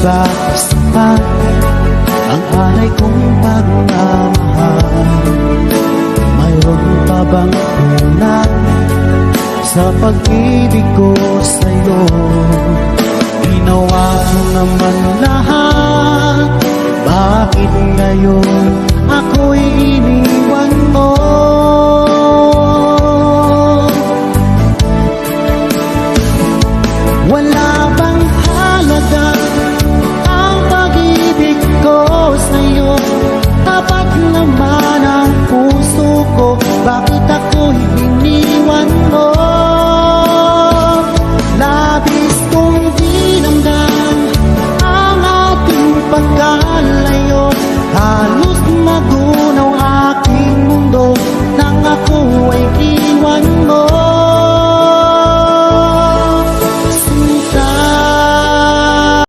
ba sapat ang alay kong pagmamahal? Mayroon pa bang kulang sa pag-ibig ko sa'yo? Ginawa ko naman lahat, bakit ngayon ako'y iniwan mo? Wala bang halaga ang pag-ibig ko sa'yo? Tapat naman ang puso ko, bakit ako'y iniwan mo?